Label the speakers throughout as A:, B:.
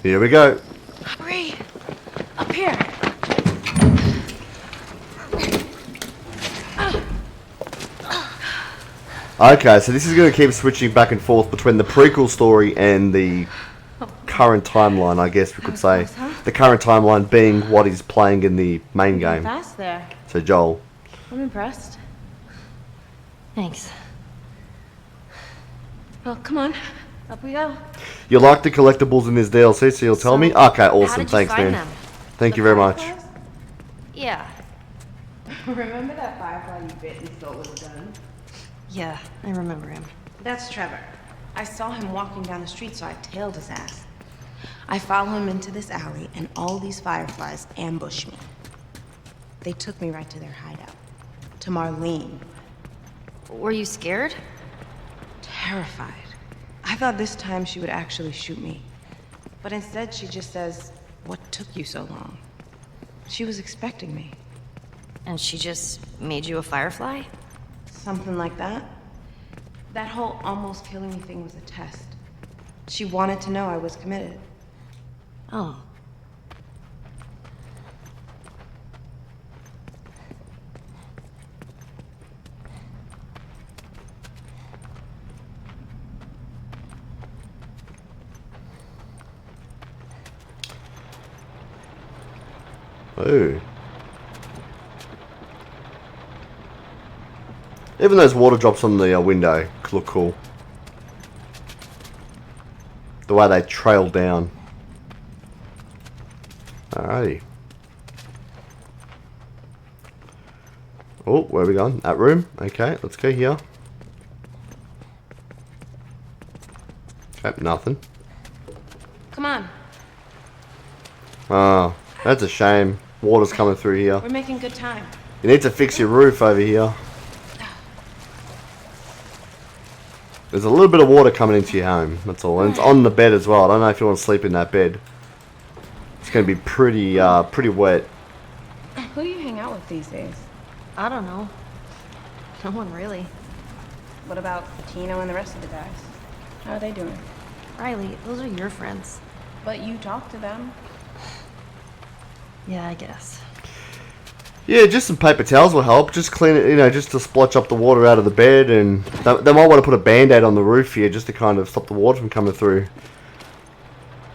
A: Here we go.
B: Hurry! Up here!
A: Okay, so this is going to keep switching back and forth between the prequel story and the current timeline, I guess we could say.
B: Close, huh?
A: The current timeline being what he's playing in the main game.
B: Fast there.
A: So Joel.
B: I'm impressed.
C: Thanks.
B: Well, come on. Up we go.
A: You like the collectibles in this DLC, so you'll tell me? Okay, awesome.
C: How did you
A: Thanks,
C: find
A: man.
C: them?
A: Thank you very much.
C: Yeah.
B: Remember that firefly you bit and stole his gun?
C: Yeah, I remember him.
B: That's Trevor. I saw him walking down the street, so I tailed his ass. I follow him into this alley, and all these fireflies ambush me. They took me right to their hideout. To Marlene.
C: Were you scared?
B: Terrified. I thought this time she would actually shoot me. But instead she just says, "What took you so long?" She was expecting me.
C: And she just made you a firefly?
B: Something like that. That whole almost killing me thing was a test. She wanted to know I was committed.
C: Oh.
A: Ooh. Even those water drops on the window look cool. The way they trail down. Alrighty. Oh, where are we going? That room? Okay, let's go here. Okay, nothing.
B: Come on.
A: Oh, that's a shame. Water's coming through here.
B: We're making good time.
A: You need to fix your roof over here. There's a little bit of water coming into your home, that's all. And it's on the bed as well. I don't know if you want to sleep in that bed. It's going to be pretty wet.
B: Who do you hang out with these days?
C: I don't know. No one really.
B: What about Tino and the rest of the guys? How are they doing?
C: Riley, those are your friends.
B: But you talk to them.
C: Yeah, I guess.
A: Yeah, just some paper towels will help. Just clean it, just to splotch up the water out of the bed. And they might want to put a band-aid on the roof here just to kind of stop the water from coming through.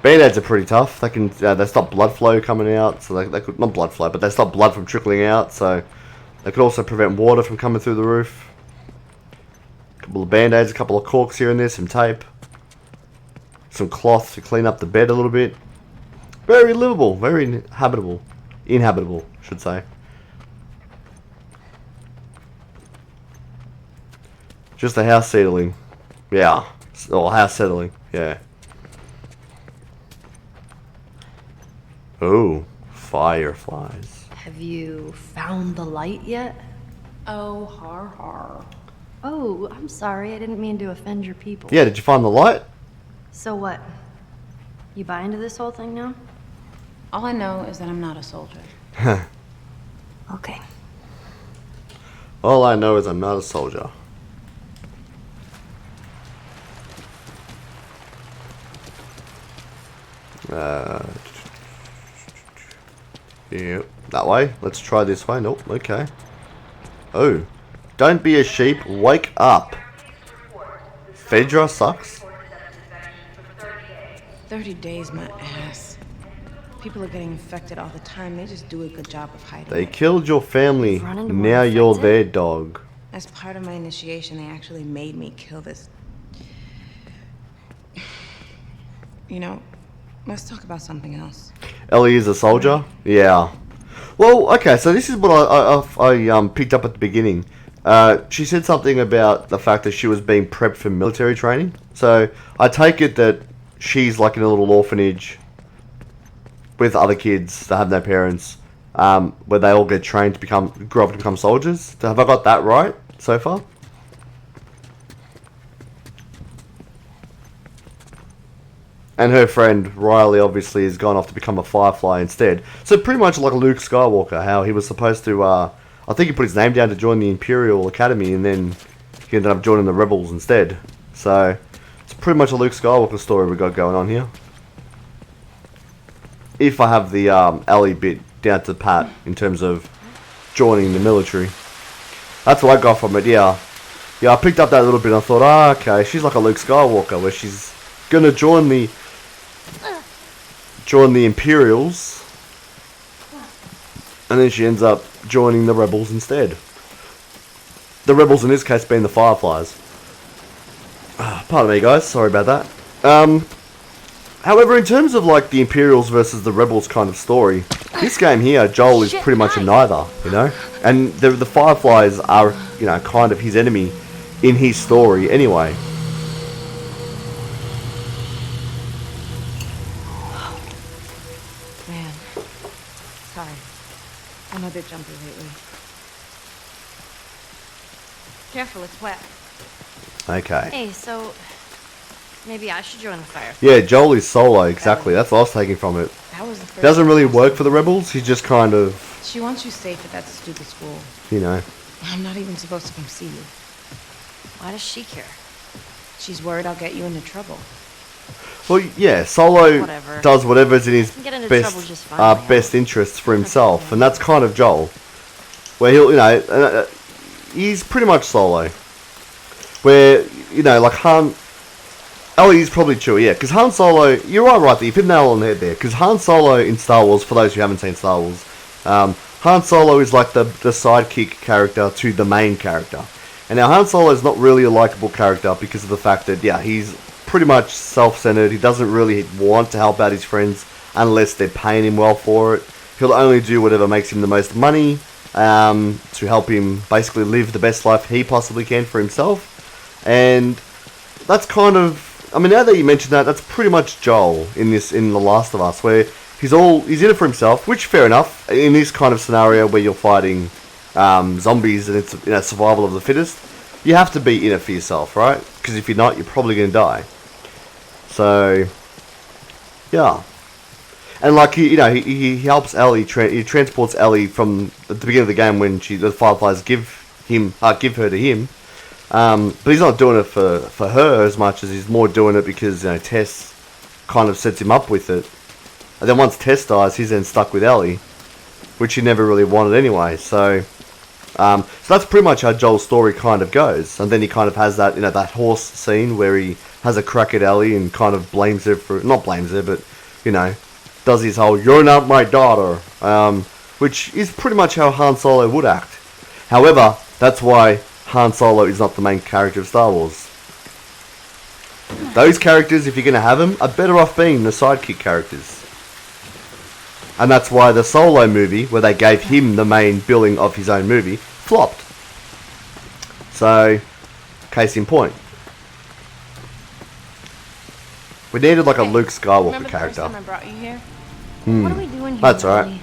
A: Band-aids are pretty tough. They stop blood flow coming out. So they could, not blood flow, but they stop blood from trickling out. So they could also prevent water from coming through the roof. A couple of band-aids, a couple of corks here and there, some tape. Some cloth to clean up the bed a little bit. Very livable, very inhabitable. Inhabitable, should say. Just a house settling. Yeah. Or house settling. Yeah. Oh, fireflies.
C: Have you found the light yet?
B: Oh, har har.
C: Oh, I'm sorry. I didn't mean to offend your people.
A: Yeah, did you find the light?
C: So what? You buy into this whole thing now?
B: All I know is that I'm not a soldier.
C: Okay.
A: All I know is I'm not a soldier. Yeah, that way. Let's try this way. Nope, okay. Oh, don't be a sheep, wake up. Phaedra sucks.
B: 30 days, my ass. People are getting infected all the time. They just do a good job of hiding
A: They
B: it.
A: killed your family.
C: Run into more
A: Now you're
C: infected?
A: their dog.
B: As part of my initiation, they actually made me kill this. You know, let's talk about something else.
A: Ellie is a soldier? Yeah. Well, okay, so this is what I picked up at the beginning. She said something about the fact that she was being prepped for military training. So I take it that she's like in a little orphanage with other kids that have no parents, where they all get trained to grow up to become soldiers. Have I got that right so far? And her friend Riley obviously has gone off to become a Firefly instead. So pretty much like Luke Skywalker, how he was supposed to, I think he put his name down to join the Imperial Academy and then he ended up joining the Rebels instead. So it's pretty much a Luke Skywalker story we got going on here. if I have the Ellie bit down to pat in terms of joining the military. That's what I got from it. Yeah, I picked up that little bit and I thought, okay, she's like a Luke Skywalker where she's gonna join the Imperials, and then she ends up joining the Rebels instead. The Rebels in this case being the Fireflies. Pardon me, guys. Sorry about that. However, in terms of like the Imperials versus the Rebels kind of story, this game here, Joel is pretty much a neither, you know? And the Fireflies are, you know, kind of his enemy in his story anyway.
B: Man, sorry. I'm a bit jumpy lately. Careful, it's wet.
A: Okay.
C: Hey, so maybe I should join the fire.
A: Yeah, Joel is solo, exactly. That's what I was taking from it.
B: That was the first
A: Doesn't really
B: time I
A: work
B: saw
A: for the
B: her.
A: Rebels, he's just kind of,
B: She wants you safe at that stupid school.
A: you know.
B: I'm not even supposed to come see you.
C: Why does she care?
B: She's worried I'll get you into trouble.
A: Well, yeah, Solo
C: Whatever.
A: does whatever's in his
C: Can get into trouble
A: best
C: just fine,
A: best interests for himself, and that's kind of Joel. Where he'll, you know, he's pretty much Solo. Where, you know, like Ellie's probably Chewie, yeah, because Han Solo, you're right there, you hit the nail on the head there, because Han Solo in Star Wars, for those who haven't seen Star Wars, Han Solo is like the sidekick character to the main character. And now Han Solo is not really a likable character because of the fact that, yeah, he's pretty much self-centered. He doesn't really want to help out his friends unless they're paying him well for it. He'll only do whatever makes him the most money to help him basically live the best life he possibly can for himself. And that's kind of, I mean, now that you mention that, that's pretty much Joel in The Last of Us, where he's in it for himself, which fair enough. In this kind of scenario where you're fighting zombies and it's, you know, survival of the fittest, you have to be in it for yourself, right? Because if you're not, you're probably going to die. So, yeah. And like, he helps Ellie, he transports Ellie from the beginning of the game when the Fireflies give her to him. But he's not doing it for her as much as he's more doing it because, you know, Tess kind of sets him up with it. And then once Tess dies, he's then stuck with Ellie, which he never really wanted anyway. So that's pretty much how Joel's story kind of goes. And then he kind of has that, you know, that horse scene where he has a crack at Ellie and kind of blames her for, not blames her, but, you know, does his whole, "You're not my daughter," which is pretty much how Han Solo would act. However, that's why Han Solo is not the main character of Star Wars. Those characters, if you're going to have them, are better off being the sidekick characters. And that's why the Solo movie, where they gave him the main billing of his own movie, flopped. So, case in point. We needed like a Luke Skywalker
B: Remember the first
A: character.
B: time I brought you here?
C: What are we doing here?
A: That's alright.
C: Ellie?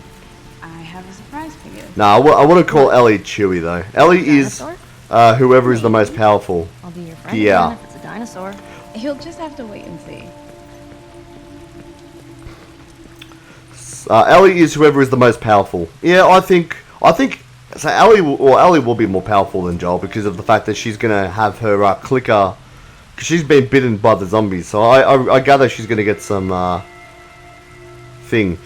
B: I have a surprise for you.
A: No, I want to call Ellie Chewie though. Ellie is
C: Dinosaur?
A: whoever is the most powerful.
C: I'll be your friend
A: Yeah.
C: again if it's a dinosaur.
B: You'll just have to wait and see.
A: Ellie is whoever is the most powerful. Yeah, I think so. Ellie will be more powerful than Joel because of the fact that she's gonna have her clicker. Cause she's been bitten by the zombies, so I gather she's gonna get some thing.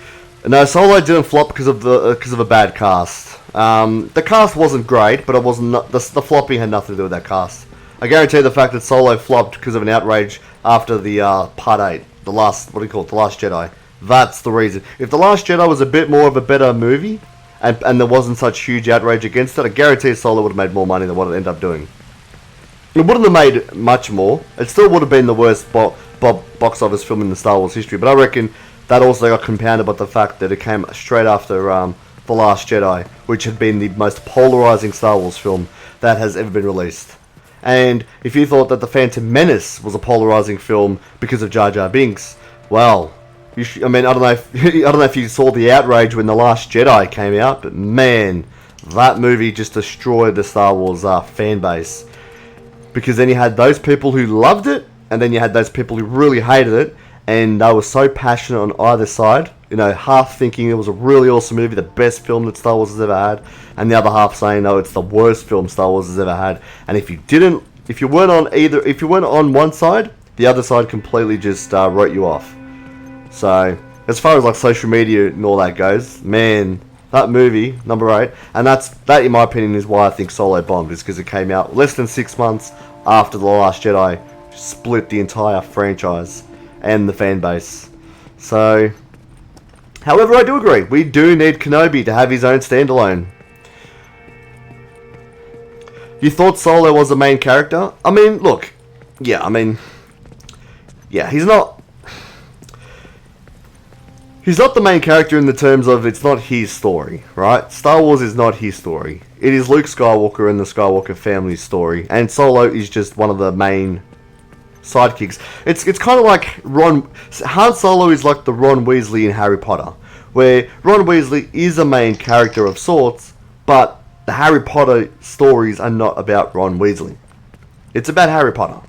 A: No, Solo didn't flop because of a bad cast. The cast wasn't great, but it wasn't the flopping had nothing to do with that cast. I guarantee the fact that Solo flopped because of an outrage after the Part 8, the Last Jedi. That's the reason. If The Last Jedi was a bit more of a better movie, and there wasn't such huge outrage against it, I guarantee Solo would have made more money than what it ended up doing. It wouldn't have made much more. It still would have been the worst box office film in the Star Wars history, but I reckon that also got compounded by the fact that it came straight after The Last Jedi, which had been the most polarizing Star Wars film that has ever been released. And if you thought that The Phantom Menace was a polarizing film because of Jar Jar Binks, well, I don't know if you saw the outrage when The Last Jedi came out, but man, that movie just destroyed the Star Wars fan base. Because then you had those people who loved it, and then you had those people who really hated it, and they were so passionate on either side, you know, half thinking it was a really awesome movie, the best film that Star Wars has ever had, and the other half saying, no, it's the worst film Star Wars has ever had. And if you weren't on one side, the other side completely just wrote you off. So, as far as like social media and all that goes, man, that movie, number 8, and that in my opinion is why I think Solo bombed, is because it came out less than 6 months after The Last Jedi split the entire franchise and the fan base. So, however, I do agree, we do need Kenobi to have his own standalone. You thought Solo was the main character? I mean, look, yeah, he's not the main character in the terms of it's not his story, right? Star Wars is not his story. It is Luke Skywalker and the Skywalker family's story, and Solo is just one of the main sidekicks. It's kind of like Han Solo is like the Ron Weasley in Harry Potter, where Ron Weasley is a main character of sorts, but the Harry Potter stories are not about Ron Weasley. It's about Harry Potter.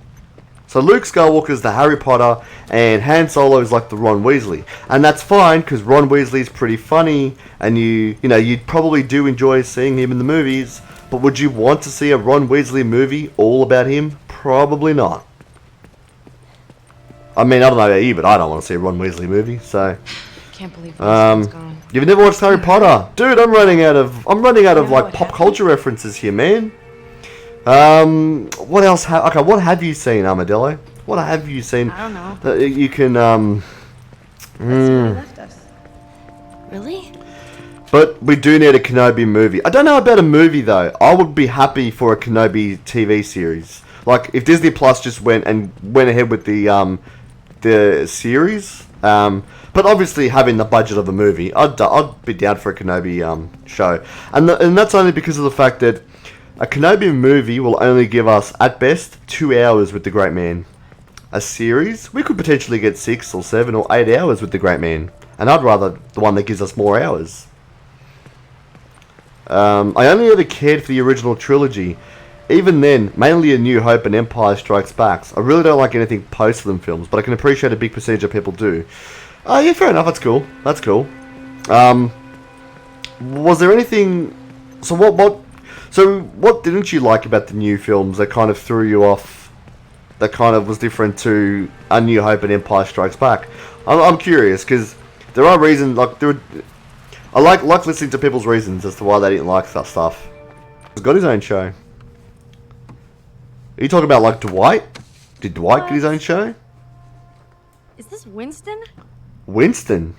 A: So Luke Skywalker is the Harry Potter, and Han Solo is like the Ron Weasley, and that's fine because Ron Weasley is pretty funny, and you'd probably do enjoy seeing him in the movies. But would you want to see a Ron Weasley movie all about him? Probably not. I mean, I don't know about you, but I don't want to see a Ron Weasley movie. So,
B: Can't believe this one's gone.
A: you've never watched Harry Potter, dude? I'm running out of like pop culture references here, man. What else? Okay, what have you seen, Armadillo? What have you seen?
C: I don't know.
A: That you can
B: That's where he left us.
C: Really?
A: But we do need a Kenobi movie. I don't know about a movie though. I would be happy for a Kenobi TV series. Like if Disney Plus just went ahead with the series. But obviously having the budget of a movie, I'd be down for a Kenobi show. And that's only because of the fact that a Kenobi movie will only give us, at best, 2 hours with the Great Man. A series, we could potentially get 6 or 7 or 8 hours with the Great Man. And I'd rather the one that gives us more hours. I only ever cared for the original trilogy. Even then, mainly A New Hope and Empire Strikes Back. I really don't like anything post them films, but I can appreciate a big percentage of people do. Yeah, fair enough, that's cool. That's cool. Was there anything... So what didn't you like about the new films that kind of threw you off, that kind of was different to A New Hope and Empire Strikes Back? I'm curious, because there are reasons, I like listening to people's reasons as to why they didn't like that stuff. He's got his own show. Are you talking about, like, Dwight? Did Dwight get his own show?
C: Is this Winston?
A: Winston?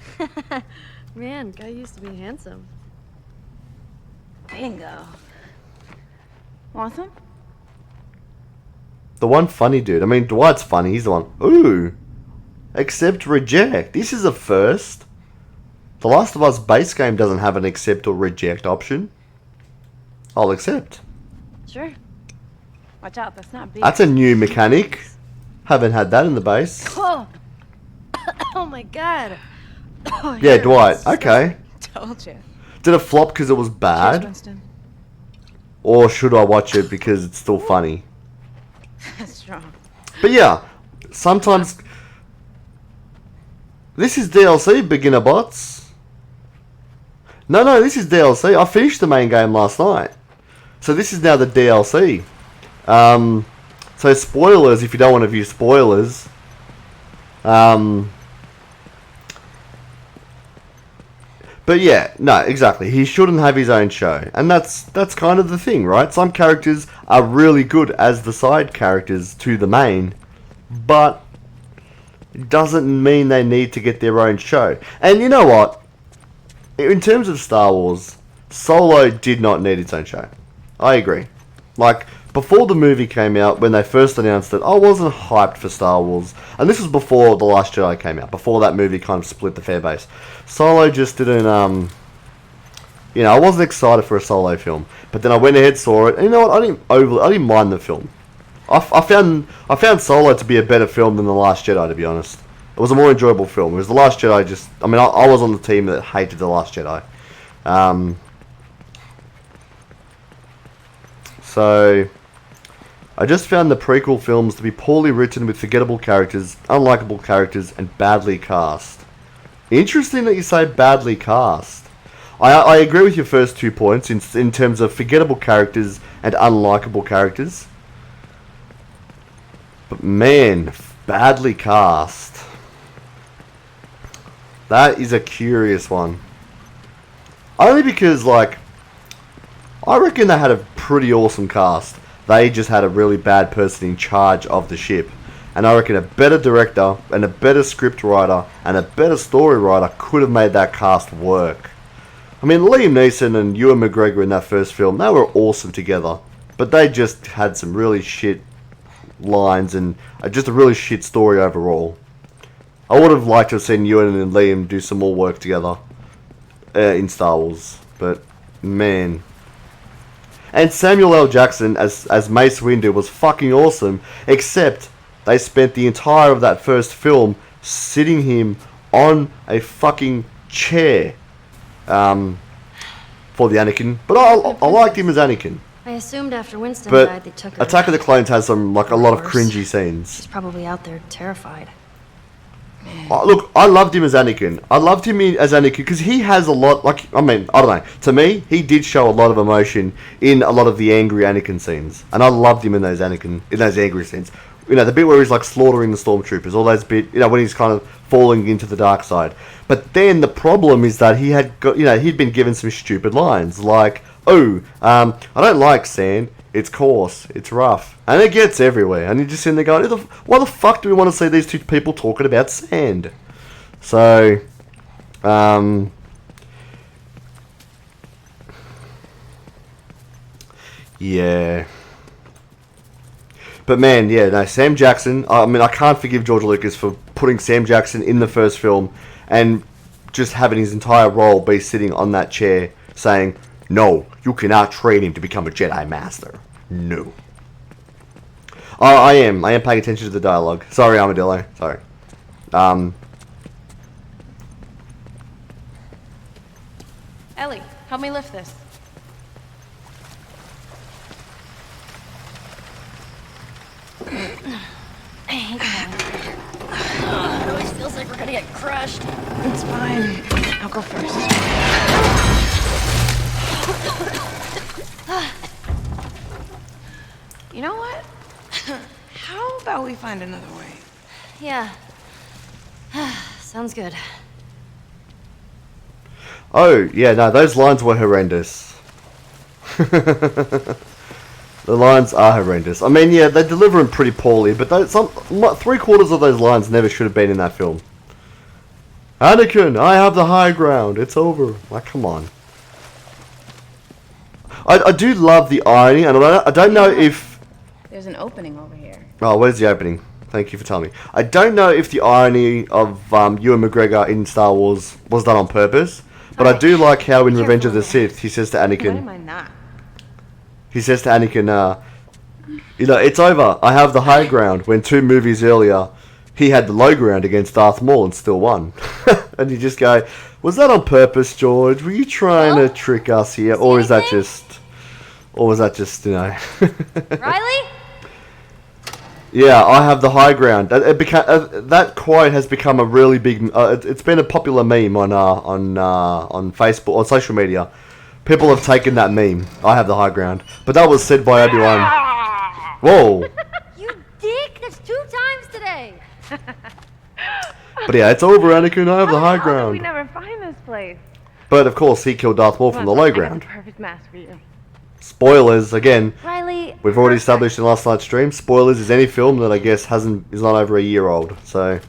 C: Man, guy used to be handsome.
B: Bingo. Want some?
A: The one funny dude. I mean, Dwight's funny. He's the one. Ooh. Accept, reject. This is a first. The Last of Us base game doesn't have an accept or reject option. I'll accept.
C: Sure.
B: Watch out, that's not big.
A: That's a new mechanic. Haven't had that in the base.
C: Oh, oh my god. Oh,
A: Yeah,
C: here.
A: Dwight. Okay.
B: Told you.
A: Did it flop because it was
B: Cheers,
A: bad?
B: Winston.
A: Or should I watch it because it's still funny?
B: That's strong.
A: But yeah, sometimes... This is DLC, beginner bots. No, this is DLC. I finished the main game last night. So this is now the DLC. So spoilers, if you don't want to view spoilers. But yeah, no, exactly. He shouldn't have his own show. And that's kind of the thing, right? Some characters are really good as the side characters to the main, but it doesn't mean they need to get their own show. And you know what? In terms of Star Wars, Solo did not need its own show. I agree. Like, before the movie came out, when they first announced it, I wasn't hyped for Star Wars. And this was before The Last Jedi came out, before that movie kind of split the fan base. Solo just didn't, I wasn't excited for a Solo film. But then I went ahead, saw it, and you know what, I didn't mind the film. I found Solo to be a better film than The Last Jedi, to be honest. It was a more enjoyable film. Whereas The Last Jedi I was on the team that hated The Last Jedi. So, I just found the prequel films to be poorly written with forgettable characters, unlikable characters, and badly cast. Interesting that you say badly cast. I agree with your first 2 points in terms of forgettable characters and unlikable characters. But man, badly cast. That is a curious one. Only because, like, I reckon they had a pretty awesome cast. They just had a really bad person in charge of the ship. And I reckon a better director and a better script writer and a better story writer could have made that cast work. I mean, Liam Neeson and Ewan McGregor in that first film, they were awesome together. But they just had some really shit lines and just a really shit story overall. I would have liked to have seen Ewan and Liam do some more work together in Star Wars. But, man. And Samuel L. Jackson as Mace Windu was fucking awesome, except they spent the entire of that first film sitting him on a fucking chair for the Anakin. But I liked him as Anakin.
C: I assumed after Winston
A: But
C: died they took her.
A: Attack of the Clones has some, like, a lot of cringy scenes.
C: She's probably out there terrified.
A: Look, I loved him as Anakin. I loved him as Anakin because he has a lot, like, I mean, I don't know. To me, he did show a lot of emotion in a lot of the angry Anakin scenes. And I loved him in those angry scenes. You know, the bit where he's, like, slaughtering the stormtroopers, all those bit, you know, when he's kind of falling into the dark side. But then the problem is that he had got, you know, he'd been given some stupid lines, like, oh, I don't like sand. It's coarse. It's rough. And it gets everywhere. And you're just sitting there going, why the fuck do we want to see these two people talking about sand? So, yeah. But man, yeah, no, Sam Jackson, I mean, I can't forgive George Lucas for putting Sam Jackson in the first film and just having his entire role be sitting on that chair saying, no, you cannot train him to become a Jedi Master. No. I am paying attention to the dialogue. Sorry, Armadillo. Sorry.
B: Ellie, help me lift this.
C: It always feels like we're gonna get crushed.
B: It's fine. I'll go first. You know what? How about we find another way?
C: Yeah. Sounds good.
A: Oh, yeah, no, those lines were horrendous. The lines are horrendous. I mean, yeah, they deliver them pretty poorly, but 3/4 of those lines never should have been in that film. Anakin, I have the high ground. It's over. Like, come on. I do love the irony, and I don't know if...
B: There's an opening over here.
A: Oh, where's the opening? Thank you for telling me. I don't know if the irony of Ewan McGregor in Star Wars was done on purpose, but I do like how in Revenge of the Sith he says to Anakin...
B: Why am I not?
A: He says to Anakin, you know, it's over. I have the high ground. When 2 movies earlier, he had the low ground against Darth Maul and still won. And you just go, was that on purpose, George? Were you trying to trick us here? Or is that just... Or was that just, you know...
C: Riley?
A: Yeah, I have the high ground. That quote has become a really big... it's been a popular meme on Facebook, on social media. People have taken that meme. I have the high ground. But that was said by Obi-Wan. Whoa.
C: You dick! That's 2 times today!
A: But yeah, it's over, Anakin. I have the high
B: We
A: ground.
B: never find this place.
A: But of course, he killed Darth Maul from the low ground.
B: Perfect mask for you.
A: Spoilers, again.
C: Riley...
A: We've already established in last night's stream. Spoilers is any film that I guess is not over a year old. So...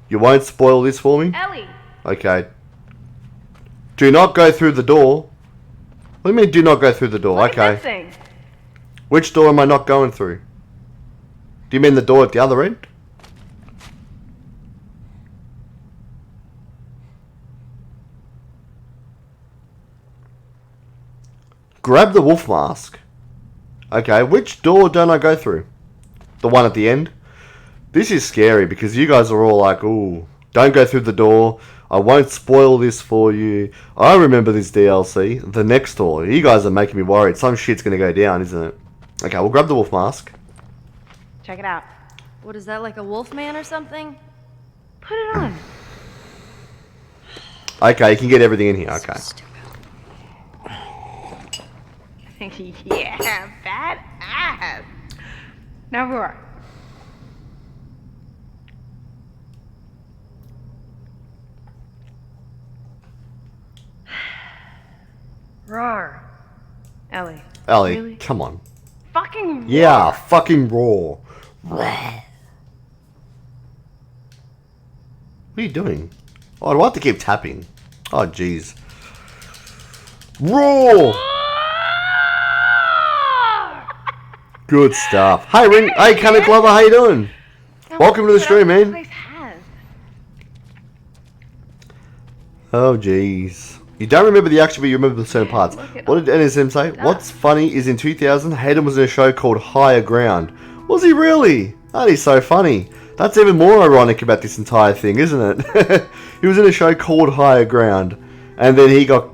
A: You won't spoil this for me?
B: Ellie!
A: Okay. Do not go through the door. What do you mean, do not go through the door?
B: Look
A: Okay.
B: at that thing.
A: Which door am I not going through? Do you mean the door at the other end? Grab the wolf mask. Okay, which door don't I go through? The one at the end? This is scary because you guys are all like, ooh, don't go through the door. I won't spoil this for you. I remember this DLC. The next door. You guys are making me worried. Some shit's going to go down, isn't it? Okay, we'll grab the wolf mask.
B: Check it out.
C: What is that, like a wolf man or something?
B: Put it on.
A: Okay, you can get everything in here. Okay.
B: Yeah, badass. Now roar.
C: Rawr.
B: Ellie.
A: Ellie,
B: Really?
A: come on.
B: Fucking
A: Yeah, fucking raw. What are you doing? Oh, do I have to keep tapping? Oh, jeez. Raw! Good stuff. Hey, Hey, Cannon Glover, how you doing? Welcome to the stream, man.
B: Place has.
A: Oh, jeez. You don't remember the action, but you remember the certain parts.
B: Look at
A: What did NSM say? What's funny is in 2000, Hayden was in a show called Higher Ground. Was he really? That is so funny. That's even more ironic about this entire thing, isn't it? He was in a show called Higher Ground, and then he got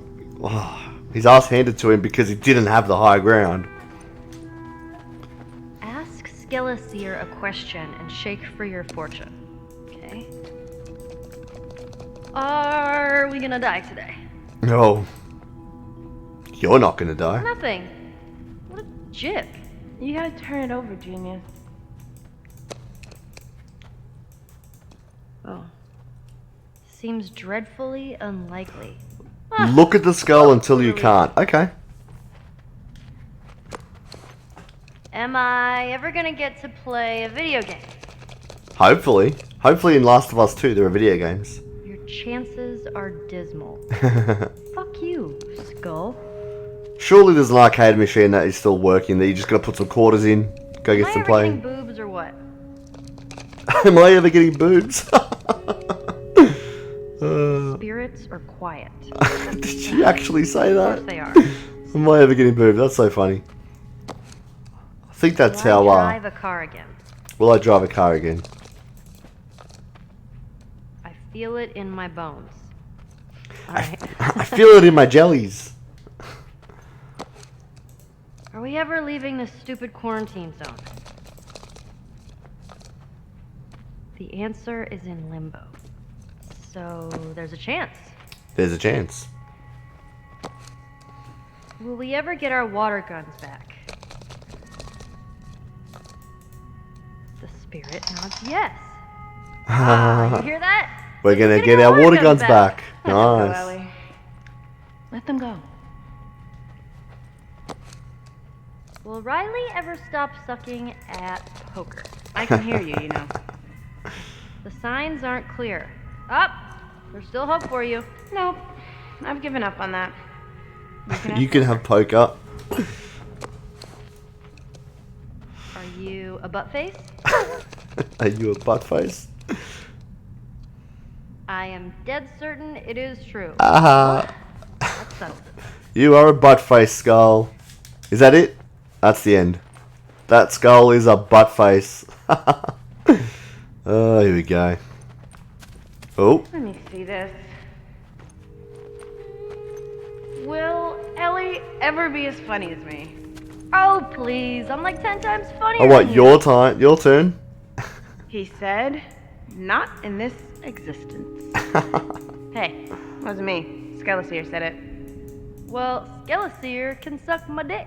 A: his ass handed to him because he didn't have the high ground.
C: Ask Skeleseer a question and shake for your fortune. Okay? Are we gonna die today?
A: No. You're not gonna die.
C: Nothing. What a jip.
B: You gotta turn it over, genius.
C: Oh. Seems dreadfully unlikely.
A: Look at the skull until you can't. Okay.
C: Am I ever gonna get to play a video game?
A: Hopefully. Hopefully in Last of Us 2 there are video games.
C: Your chances are dismal. Fuck you, Skull.
A: Surely there's an arcade machine that is still working that you just gotta put some quarters in, go get some
C: Am I ever getting
A: playing.
C: boobs or what?
A: Am I ever getting boobs?
C: Spirits are quiet.
A: Did she actually say
C: Of
A: that?
C: course they are.
A: Am I ever getting boobs? That's so funny. I think that's
C: Will
A: how,
C: I drive a car again?
A: will I drive a car again?
C: I feel it in my bones. Alright.
A: I feel it in my jellies.
C: Are we ever leaving this stupid quarantine zone? The answer is in limbo. So there's a chance.
A: There's a chance.
C: Will we ever get our water guns back? The spirit nods yes. You hear that?
A: We're gonna
C: Getting
A: get our water guns back.
B: Let them go,
A: Nice.
B: Ellie. Let them go.
C: Will Riley ever stop sucking at poker?
B: I can hear you, you know.
C: The signs aren't clear. Up! There's still hope for you.
B: Nope. I've given up on that.
A: You can have poker.
C: Are you a butt face?
A: Are you a butt face?
C: I am dead certain it is true.
A: Ah,
C: That settles it.
A: you are a butt face, Skull. Is that it? That's the end. That skull is a butt face. Oh, here we go. Oh,
B: Let me see this. Will Ellie ever be as funny as me?
C: Oh, please. I'm like 10 times funnier
A: oh, what?
C: than you.
A: Your turn.
B: He said, not in this existence. Hey, wasn't me. Skeleseer said it.
C: Well, Skeleseer can suck my dick.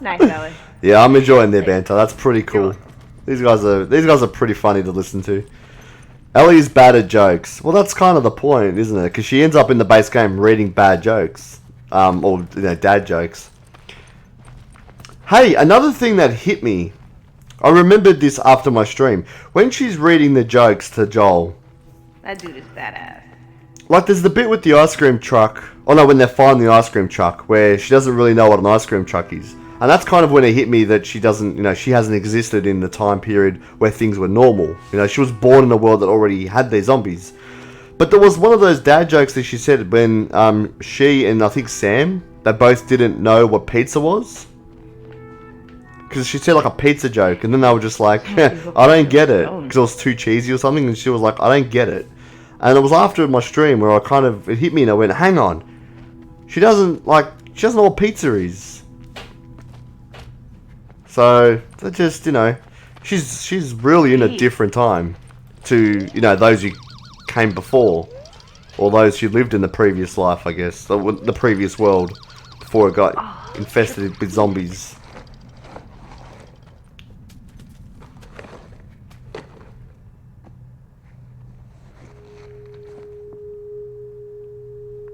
B: Nice, Ellie.
A: Yeah, I'm enjoying their banter. That's pretty cool. These guys are pretty funny to listen to. Ellie's bad at jokes. Well, that's kind of the point, isn't it? Because she ends up in the base game reading bad jokes, or dad jokes. Hey, another thing that hit me. I remembered this after my stream. When she's reading the jokes to Joel,
B: That dude is badass.
A: like there's the bit with the ice cream truck. Oh no, when they find the ice cream truck, where she doesn't really know what an ice cream truck is. And that's kind of when it hit me that she doesn't, she hasn't existed in the time period where things were normal. She was born in a world that already had their zombies. But there was one of those dad jokes that she said when she and I think Sam, they both didn't know what pizza was. Because she said like a pizza joke, and then they were just like, I don't get it. Because it was too cheesy or something, and she was like, I don't get it. And it was after my stream where it hit me and I went, hang on. She doesn't know what pizza is. So, that just, she's really in a different time to, those who came before. Or those who lived in the previous life, I guess. The previous world. Before it got infested with zombies.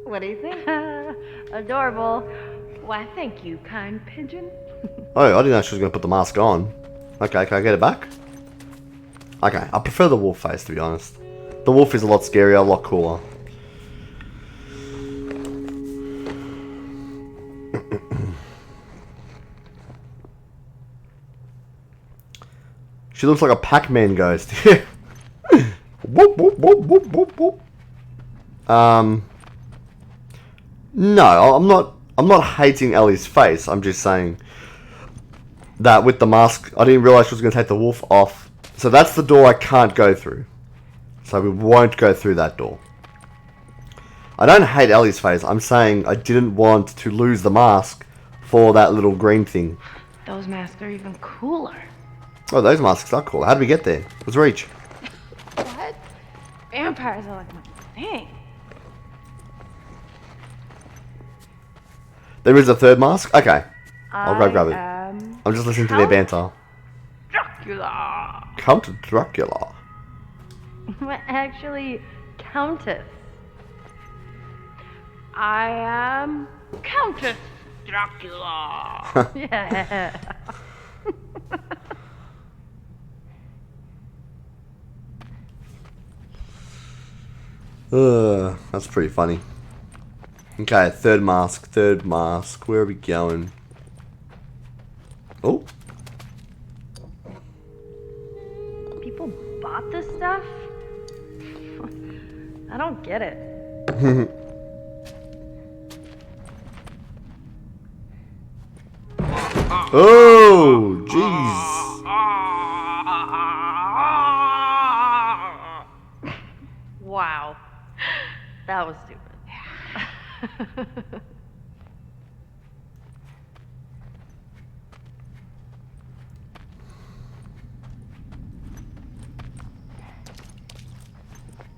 C: What do you think? Adorable. Why, thank you, kind pigeon.
A: Oh, I didn't know she was going to put the mask on. Okay, can I get it back? Okay, I prefer the wolf face, to be honest. The wolf is a lot scarier, a lot cooler. She looks like a Pac-Man ghost. Whoop, whoop, whoop, whoop, whoop, whoop. No, I'm not hating Ellie's face. I'm just saying that with the mask, I didn't realize she was going to take the wolf off. So that's the door I can't go through. So we won't go through that door. I don't hate Ellie's face. I'm saying I didn't want to lose the mask for that little green thing.
B: Those masks are even cooler.
A: Oh, those masks are cool. How did we get there? Let's reach.
B: What? Vampires are like my thing.
A: There is a third mask? Okay. I'll go grab it.
B: am
A: I'm just listening to their banter.
B: Dracula.
A: Count Dracula.
C: Actually, Countess.
B: I am Countess Dracula.
C: Yeah.
A: That's pretty funny. Okay, third mask, third mask. Where are we going? Oh.
C: People bought this stuff? I don't get it.
A: Oh, jeez.
C: Wow. That was stupid.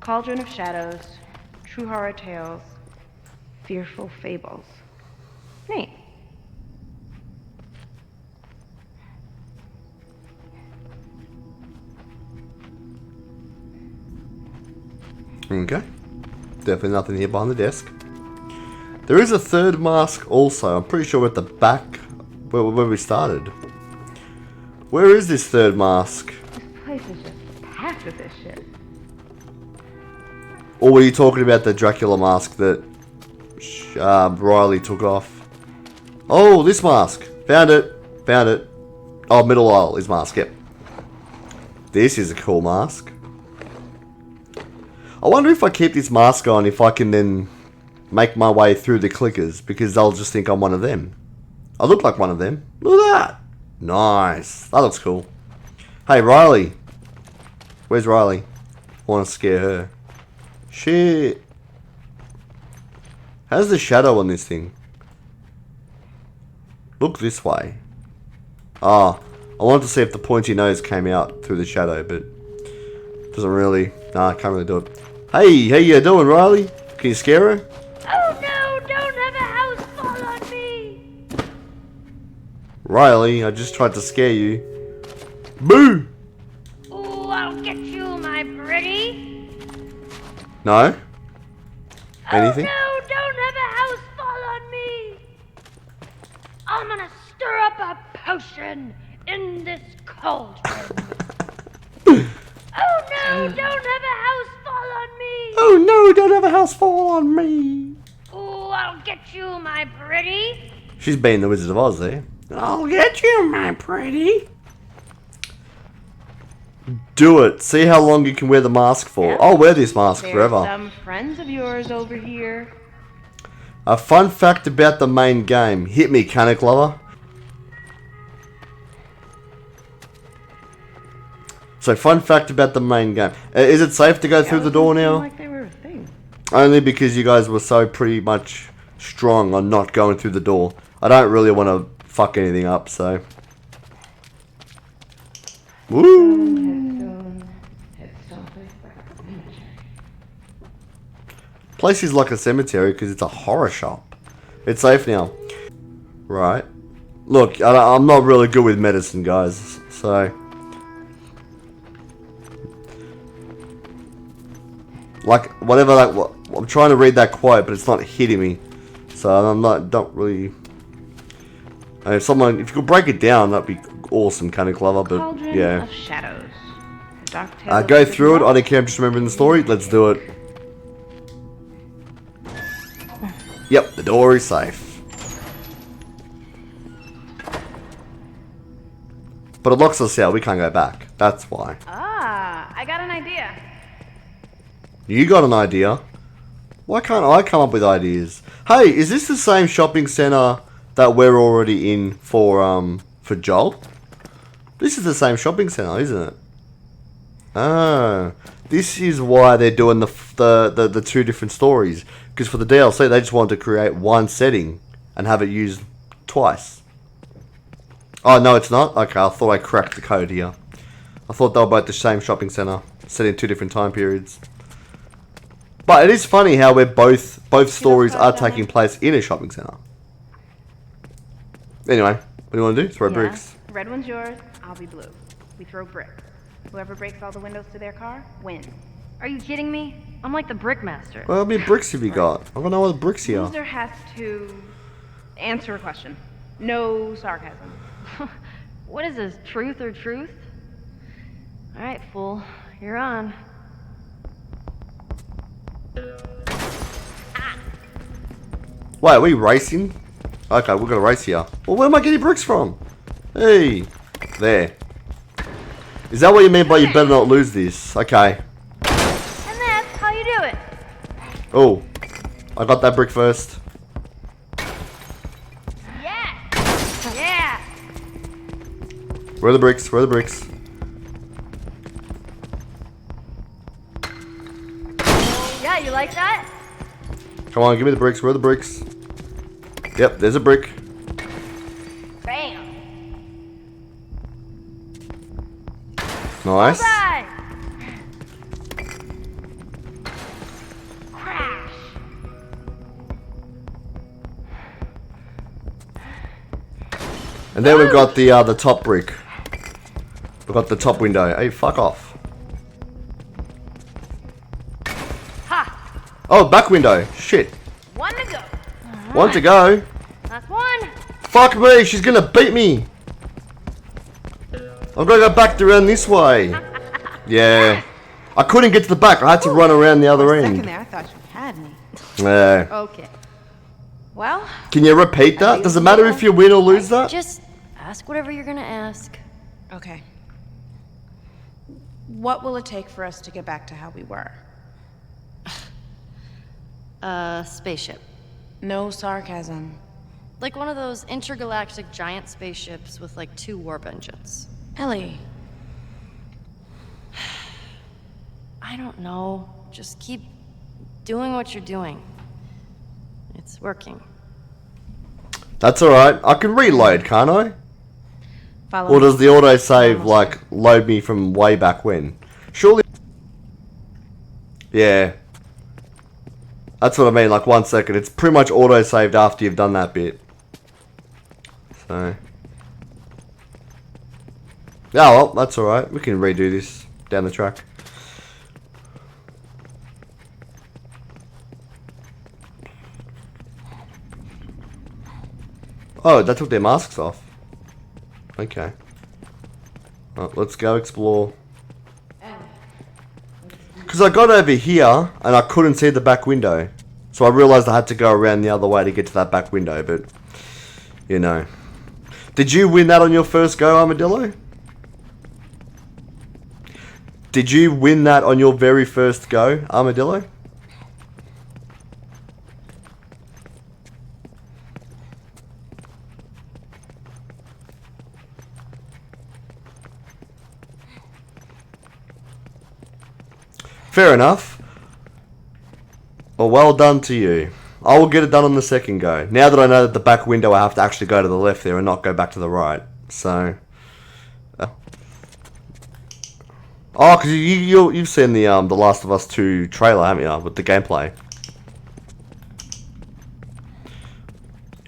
B: Cauldron of Shadows, True Horror Tales, Fearful Fables. Neat.
A: Okay. Definitely nothing here behind the desk. There is a third mask also. I'm pretty sure we're at the back where we started. Where is this third mask?
C: This place is just packed with this shit.
A: Or were you talking about the Dracula mask that Riley took off? Oh, this mask. Found it. Found it. Oh, middle aisle is mask. Yep. This is a cool mask. I wonder if I keep this mask on, if I can then make my way through the clickers, because they'll just think I'm one of them. I look like one of them. Look at that. Nice. That looks cool. Hey, Riley. Where's Riley? I want to scare her. Shit. How's the shadow on this thing? Look this way. Ah, I wanted to see if the pointy nose came out through the shadow, but doesn't really. Nah, I can't really do it. Hey, how you doing, Riley? Can you scare her?
C: Oh no, don't have a house fall on me!
A: Riley, I just tried to scare you. Boo!
C: Ooh, I'll get you, my pretty.
A: No? Anything?
C: Oh no, don't have a house fall on me! I'm gonna stir up a potion in this cauldron. Oh no, don't have a house fall on me!
A: Oh no, don't have a house fall on me!
C: Ooh, I'll get you, my pretty.
A: She's being the Wizard of Oz there. I'll get you, my pretty. Do it. See how long you can wear the mask for.
B: Yep.
A: I'll wear this mask
B: There's
A: forever.
B: some friends of yours over here.
A: A fun fact about the main game. Hit me, Canic Lover. So, fun fact about the main game. Is it safe to go through the door now?
B: Like they were a thing.
A: Only because you guys were so pretty much strong on not going through the door. I don't really want to fuck anything up, so. Woo! Place is like a cemetery because it's a horror shop. It's safe now. Right. Look, I'm not really good with medicine, guys, so. Like, whatever, like, I'm trying to read that quote, but it's not hitting me. So I'm not really. If you could break it down, that'd be awesome, kind of clever. But
B: Cauldron
A: yeah.
B: of Shadows. A dark tale
A: Go
B: of
A: through it. I
B: good
A: don't care. I'm just remembering the story. Let's do it. Yep, the door is safe. But it locks us out. We can't go back. That's why.
B: Ah, I got an idea.
A: You got an idea? Why can't I come up with ideas? Hey, is this the same shopping center that we're already in for Joel? This is the same shopping center, isn't it? Ah, this is why they're doing the two different stories. Because for the DLC, they just wanted to create one setting and have it used twice. Oh, no, it's not? Okay, I thought I cracked the code here. I thought they were both the same shopping center, set in two different time periods. But it is funny how we're both stories are taking place in a shopping center. Anyway, what do you want to do? Throw bricks.
B: Red one's yours, I'll be blue. We throw bricks. Whoever breaks all the windows to their car wins.
C: Are you kidding me? I'm like the brickmaster.
A: Well, how many bricks have you got? I don't know what bricks here.
B: Loser has to answer a question. No sarcasm.
C: What is this, truth or truth? Alright, fool. You're on.
A: Wait, are we racing? Okay, we're gonna race here. Well, where am I getting bricks from? Hey, there. Is that what you mean by you better not lose this? Okay.
C: And that's how you do it.
A: Oh, I got that brick first.
C: Yeah. Yeah.
A: Where are the bricks? Where are the bricks?
C: Yeah, you like that?
A: Come on, give me the bricks. Where are the bricks? Yep, there's a brick.
C: Bam.
A: Nice.
C: Right. Crash.
A: And then we've got the top brick. We've got the top window. Hey, fuck off.
C: Ha.
A: Oh, back window. Shit.
C: One to go.
A: One to go.
C: That's one.
A: Fuck me, she's gonna beat me. I'm gonna go back around this way. Yeah. I couldn't get to the back. I had to run around the other
B: For a second
A: end.
B: there, I thought you had me.
A: Yeah.
B: Okay. Well,
A: Can you repeat that? Does it matter if you win or lose that?
C: Just ask whatever you're gonna ask.
B: okay. What will it take for us to get back to how we were?
C: Spaceship.
B: No sarcasm.
C: Like one of those intergalactic giant spaceships with like 2 warp engines.
B: Ellie,
C: I don't know. Just keep doing what you're doing. It's working.
A: That's alright. I can reload, can't I?
B: follow
A: Or
B: me.
A: does the autosave, like, load me from way back when? Surely... Yeah. That's what I mean, like 1 second. It's pretty much autosaved after you've done that bit. So... Yeah, well, that's alright. We can redo this down the track. Oh, that took their masks off. Okay. Well, let's go explore. Because I got over here, and I couldn't see the back window. So I realised I had to go around the other way to get to that back window, but... You know. Did you win that on your first go, Armadillo? Did you win that on your very first go, Armadillo? Fair enough. Well, well done to you. I will get it done on the second go. Now that I know that the back window, I have to actually go to the left there and not go back to the right. So... Oh, because you've seen the Last of Us 2 trailer, haven't you, with the gameplay?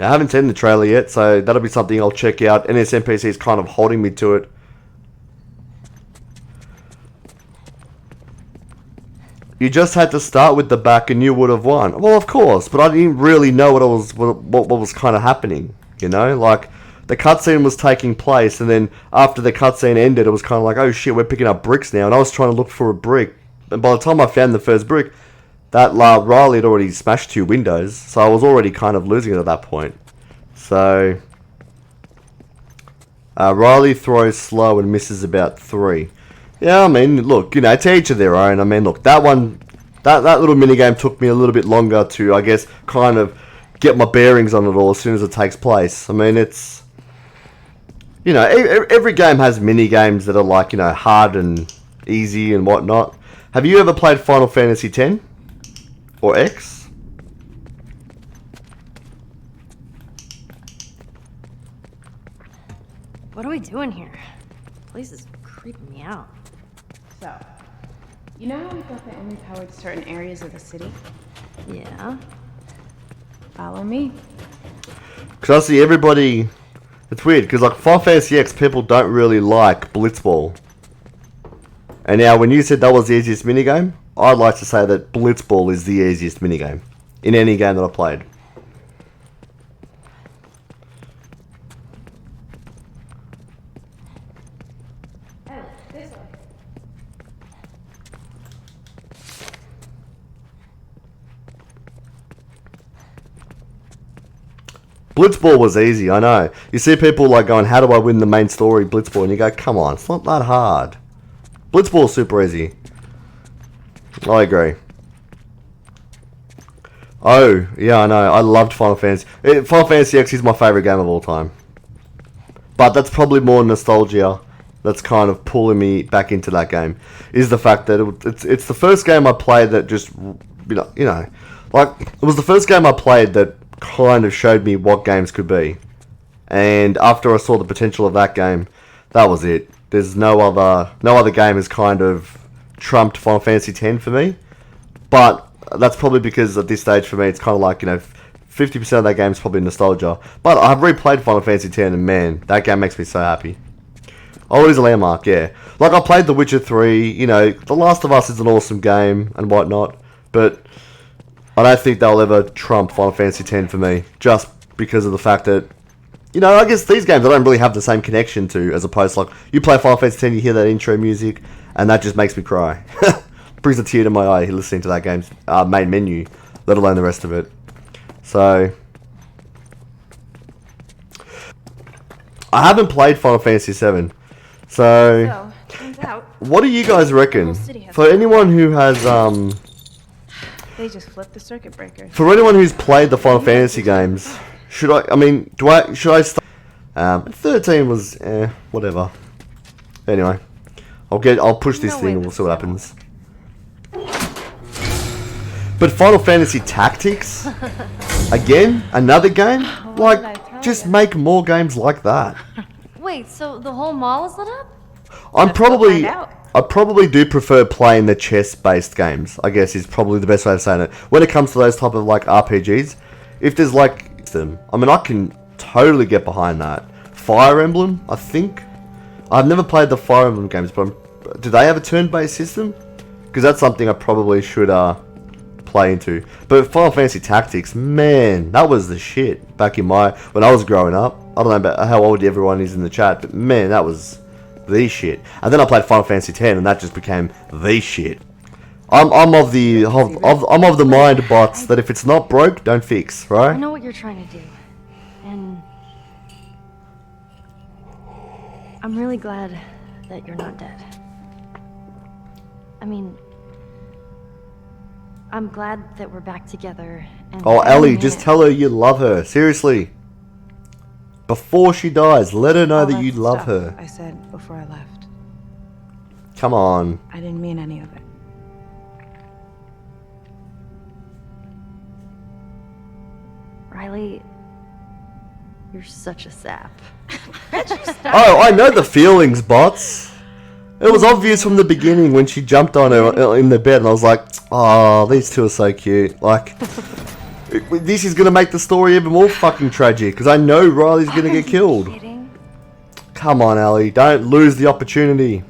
A: I haven't seen the trailer yet, so that'll be something I'll check out. NSNPC is kind of holding me to it. you just had to start with the back and you would have won. Well, of course, but I didn't really know what was kind of happening, you know? Like, the cutscene was taking place, and then after the cutscene ended, it was kind of like, oh shit, we're picking up bricks now, and I was trying to look for a brick. And by the time I found the first brick, that Riley had already smashed 2 windows, so I was already kind of losing it at that point. So, Riley throws slow and misses about 3. Yeah, I mean, look, you know, to each of their own. I mean, look, that little minigame took me a little bit longer to, I guess, kind of get my bearings on it all as soon as it takes place. I mean, it's, you know, every game has minigames that are like, you know, hard and easy and whatnot. Have you ever played Final Fantasy X? Or X?
D: What are we doing here? This place is creeping me out.
B: So, you know how we thought they only powered certain areas of the city?
D: Yeah.
B: Follow me.
A: Because I see everybody... It's weird, because like Final Fantasy X, people don't really like Blitzball. And now, when you said that was the easiest minigame, I'd like to say that Blitzball is the easiest minigame in any game that I played. Blitzball was easy, I know. You see people like going, how do I win the main story Blitzball? And you go, come on, it's not that hard. Blitzball's super easy. I agree. Oh, yeah, I know. I loved Final Fantasy. Final Fantasy X is my favourite game of all time. But that's probably more nostalgia that's kind of pulling me back into that game. Is the fact that it's the first game I played that just, you know, like, it was the first game I played that kind of showed me what games could be. And after I saw the potential of that game, that was it. There's no other game has kind of trumped Final Fantasy X for me. But that's probably because at this stage for me, it's kind of like, you know, 50% of that game is probably nostalgia. But I've replayed Final Fantasy X, and man, that game makes me so happy. Oh, it is a landmark, yeah. Like, I played The Witcher 3, you know, The Last of Us is an awesome game and whatnot, but I don't think they'll ever trump Final Fantasy X for me, just because of the fact that, you know, I guess these games I don't really have the same connection to, as opposed to, like, you play Final Fantasy X, you hear that intro music, and that just makes me cry. Brings a tear to my eye listening to that game's main menu, let alone the rest of it. So, I haven't played Final Fantasy VII. So,
B: turns out
A: what do you guys reckon?
B: the whole city has
A: For anyone who has,
B: they just flipped the circuit breakers.
A: for anyone who's played the Final Fantasy games, should I start? 13 was, whatever. Anyway, I'll push this
B: No
A: thing
B: way
A: and we'll see what
B: that's
A: happens. But Final Fantasy Tactics? Again? Another game?
B: did I
A: Like,
B: tell
A: just
B: ya?
A: make more games like that.
D: Wait, so the whole mall is lit up?
B: Let's go find out.
A: I probably do prefer playing the chess-based games, I guess is probably the best way of saying it. When it comes to those type of, like, RPGs, if there's, like, them, I mean, I can totally get behind that. Fire Emblem, I think? I've never played the Fire Emblem games, but do they have a turn-based system? Because that's something I probably should, play into. But Final Fantasy Tactics, man, that was the shit back in when I was growing up. I don't know about how old everyone is in the chat, but man, that was the shit. And then I played Final Fantasy X, and that just became the shit. I'm of the mind bots that if it's not broke, don't fix,
D: I
A: right?
D: know what you're trying to do. And I'm really glad that you're not dead. I mean, I'm glad that we're back together and
A: Oh, Ellie, just tell her you love her. Seriously. Before she dies, let her know
B: All
A: that you love
B: stuff
A: her.
B: I said before I left.
A: Come on.
B: I didn't mean any of it.
D: Riley, you're such a sap.
A: Oh, I know the feelings, bots. It was obvious from the beginning when she jumped on her in the bed, and I was like, oh, these two are so cute. Like, this is going to make the story even more fucking tragic, because I know Riley's going to get killed.
D: Kidding?
A: Come on, Ellie, don't lose the opportunity.